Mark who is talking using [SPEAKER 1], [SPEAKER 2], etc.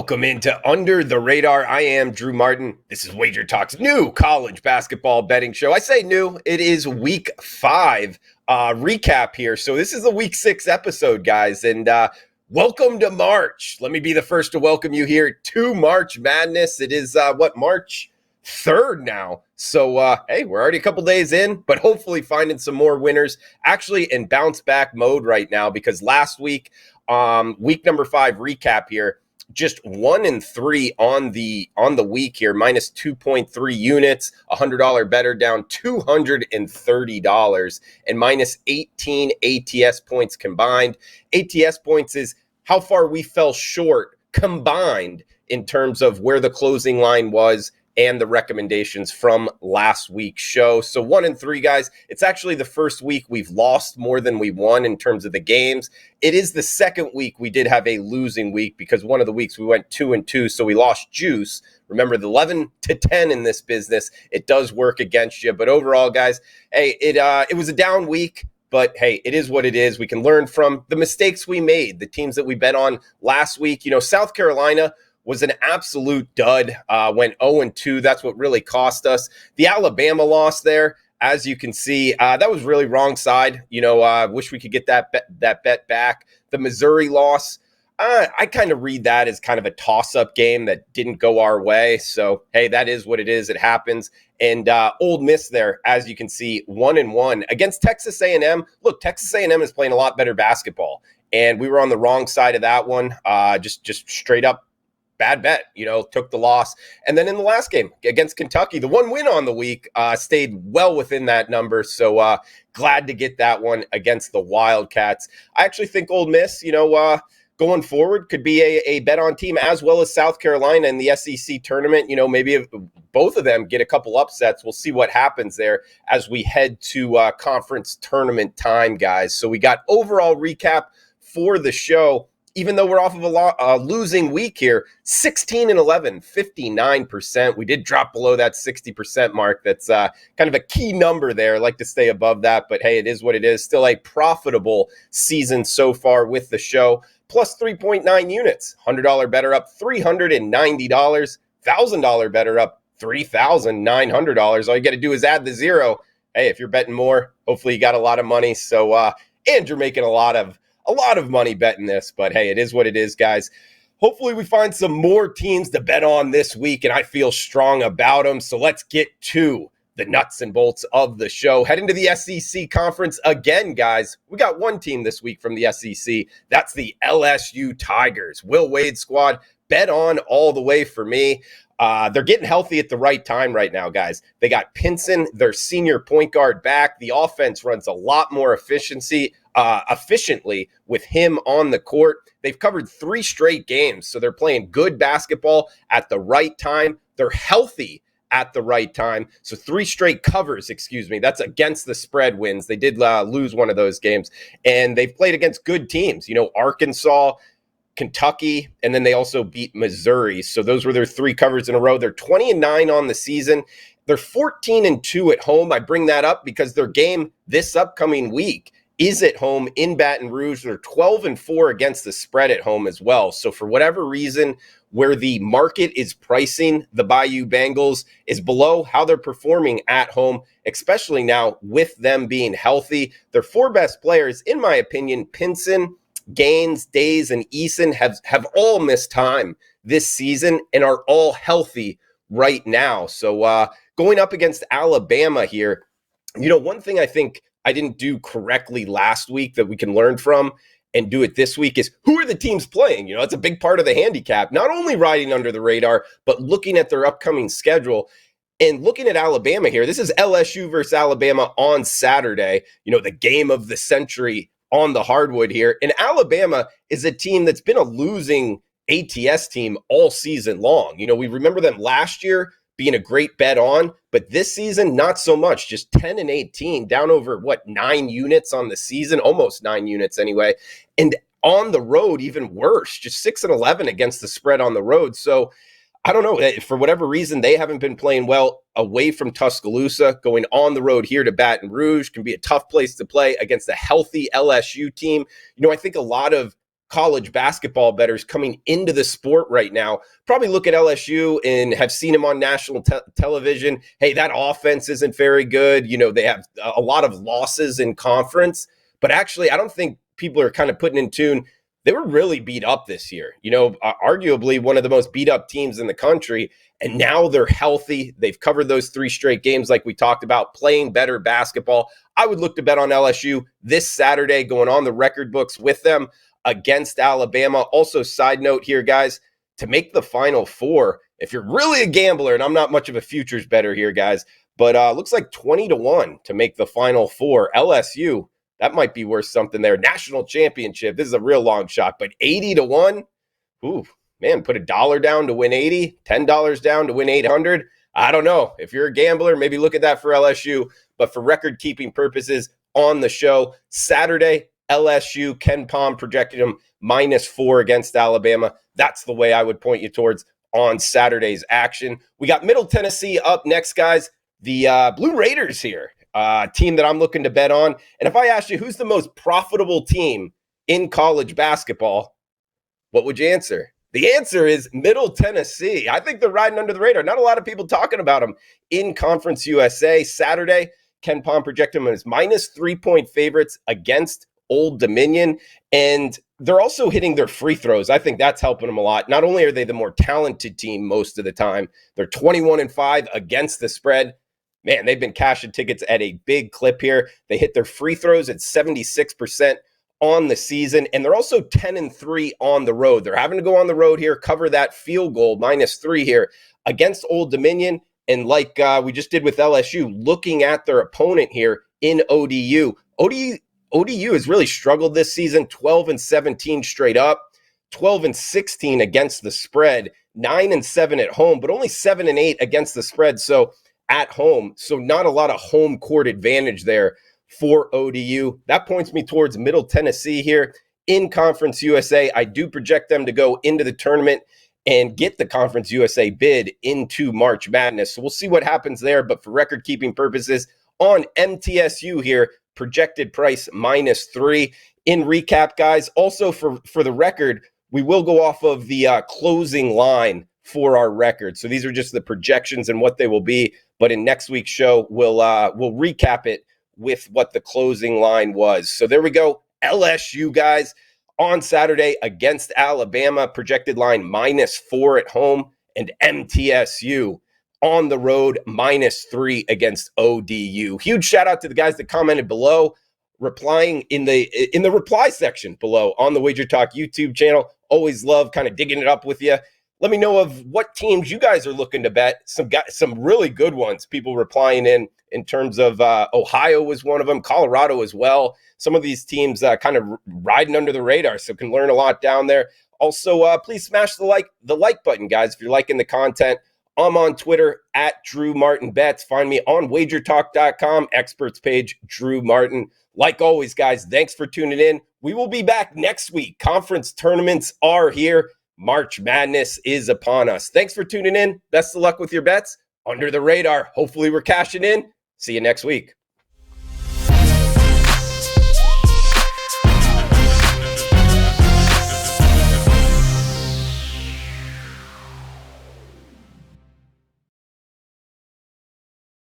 [SPEAKER 1] Welcome into Under the Radar. I am Drew Martin. This is WagerTalk's new college basketball betting show. I say new. It is week 5 recap here. So this is the week 6 episode, guys. And welcome to March. Let me be the first to welcome you here to March Madness. It is, March 3rd now. So, hey, we're already a couple days in, but hopefully finding some more winners. Actually in bounce back mode right now because last week, week number 5 recap here, just 1-3 on the week here, minus 2.3 units, $100 better, down $230, and minus 18 ATS points combined. ATS points is how far we fell short combined in terms of where the closing line was and the recommendations from last week's show. So 1-3, guys. It's actually the first week we've lost more than we won in terms of the games. It is the second week we did have a losing week because one of the weeks we went 2-2, so we lost juice. Remember, the 11-10 in this business, it does work against you. But overall, guys, hey, it was a down week. But hey, it is what it is. We can learn from the mistakes we made, the teams that we bet on last week. You know, South Carolina was an absolute dud, went 0-2. That's what really cost us. The Alabama loss there, as you can see, that was really wrong side. You know, I wish we could get that bet back. The Missouri loss, I kind of read that as kind of a toss-up game that didn't go our way. So, hey, that is what it is. It happens. And Ole Miss there, as you can see, 1-1 against Texas A&M. Look, Texas A&M is playing a lot better basketball, and we were on the wrong side of that one. Just straight up bad bet, you know, took the loss. And then in the last game against Kentucky, the one win on the week, stayed well within that number. So glad to get that one against the Wildcats. I actually think Ole Miss, you know, going forward could be a bet on team, as well as South Carolina in the SEC tournament. You know, maybe if both of them get a couple upsets, we'll see what happens there as we head to conference tournament time, guys. So we got overall recap for the show. Even though we're off of a losing week here, 16-11, 59%. We did drop below that 60% mark. That's kind of a key number there. I like to stay above that, but hey, it is what it is. Still a profitable season so far with the show. Plus 3.9 units, $100 better up $390, $1,000 better up $3,900. All you got to do is add the zero. Hey, if you're betting more, hopefully you got a lot of money. So, and you're making a lot of money betting this, but hey, it is what it is, guys. Hopefully we find some more teams to bet on this week, and I feel strong about them. So let's get to the nuts and bolts of the show. Heading to the SEC conference again, guys. We got one team this week from the SEC. That's the LSU Tigers. Will Wade squad, bet on all the way for me. They're getting healthy at the right time right now, guys. They got Pinson, their senior point guard, back. The offense runs a lot more efficiently with him on the court. They've covered 3 straight games, so they're playing good basketball at the right time. They're healthy at the right time. So 3 straight covers, that's against the spread wins. They did lose one of those games, and they've played against good teams. You know, Arkansas, Kentucky, and then they also beat Missouri. So those were their 3 covers in a row. They're 20-9 on the season. They're 14-2 at home. I bring that up because their game this upcoming week is at home in Baton Rouge. They're 12-4 against the spread at home as well. So for whatever reason, where the market is pricing the Bayou Bengals is below how they're performing at home, especially now with them being healthy. Their 4 best players, in my opinion, Pinson, Gaines, Days, and Eason have all missed time this season and are all healthy right now. So going up against Alabama here, you know, one thing I think I didn't do correctly last week that we can learn from and do it this week is who are the teams playing? You know, that's a big part of the handicap, not only riding under the radar, but looking at their upcoming schedule. And looking at Alabama here, this is LSU versus Alabama on Saturday, you know, the game of the century on the hardwood here. And Alabama is a team that's been a losing ATS team all season long. You know, we remember them last year being a great bet on, but this season, not so much, just 10-18, down over 9 units on the season, almost 9 units anyway. And on the road, even worse, just 6-11 against the spread on the road. So I don't know, for whatever reason, they haven't been playing well away from Tuscaloosa. Going on the road here to Baton Rouge can be a tough place to play against a healthy LSU team. You know, I think a lot of college basketball bettors coming into the sport right now probably look at LSU and have seen him on national television. Hey, that offense isn't very good. They have a lot of losses in conference, but actually I don't think people are kind of putting in tune. They were really beat up this year, arguably one of the most beat up teams in the country. And now they're healthy. They've covered those 3 straight games like we talked about, playing better basketball. I would look to bet on LSU this Saturday, going on the record books with them against Alabama. Also, side note here, guys, to make the Final Four, if you're really a gambler, and I'm not much of a futures bettor here, guys, but looks like 20-1 to make the Final Four. LSU, that might be worth something there. National championship, this is a real long shot, but 80-1, ooh, man, put $1 down to win 80, $10 down to win 800. I don't know. If you're a gambler, maybe look at that for LSU. But for record-keeping purposes on the show, Saturday, LSU, Ken Pom projected them -4 against Alabama. That's the way I would point you towards on Saturday's action. We got Middle Tennessee up next, guys. The Blue Raiders here, team that I'm looking to bet on. And if I asked you who's the most profitable team in college basketball, what would you answer? The answer is Middle Tennessee. I think they're riding under the radar. Not a lot of people talking about them in Conference USA. Saturday, Ken Pom projected them as -3-point favorites against Old Dominion. And they're also hitting their free throws. I think that's helping them a lot. Not only are they the more talented team most of the time, they're 21-5 against the spread. Man, they've been cashing tickets at a big clip here. They hit their free throws at 76% on the season, and they're also 10-3 on the road. They're having to go on the road here, cover that field goal, -3 here against Old Dominion. And like we just did with LSU, looking at their opponent here in ODU. ODU has really struggled this season, 12-17 straight up, 12-16 against the spread, 9-7 at home, but only 7-8 against the spread. So at home, so not a lot of home court advantage there for ODU. That points me towards Middle Tennessee here in Conference USA. I do project them to go into the tournament and get the Conference USA bid into March Madness. So we'll see what happens there. But for record-keeping purposes, on MTSU here, projected price -3. In recap, guys, also for the record, we will go off of the closing line for our record. So these are just the projections and what they will be. But in next week's show, we'll recap it with what the closing line was. So there we go. LSU, guys, on Saturday against Alabama, projected line -4 at home, and MTSU on the road -3 against ODU. Huge shout out to the guys that commented below, replying in the reply section below on the WagerTalk YouTube channel. Always love kind of digging it up with you. Let me know of what teams you guys are looking to bet. Some really good ones. People replying in terms of Ohio was one of them, Colorado as well. Some of these teams kind of riding under the radar, so can learn a lot down there. Also, please smash the like button, guys, if you're liking the content. I'm on Twitter at Drew Martin Bets. Find me on WagerTalk.com, experts page, Drew Martin. Like always, guys, thanks for tuning in. We will be back next week. Conference tournaments are here. March Madness is upon us. Thanks for tuning in. Best of luck with your bets. Under the radar. Hopefully we're cashing in. See you next week.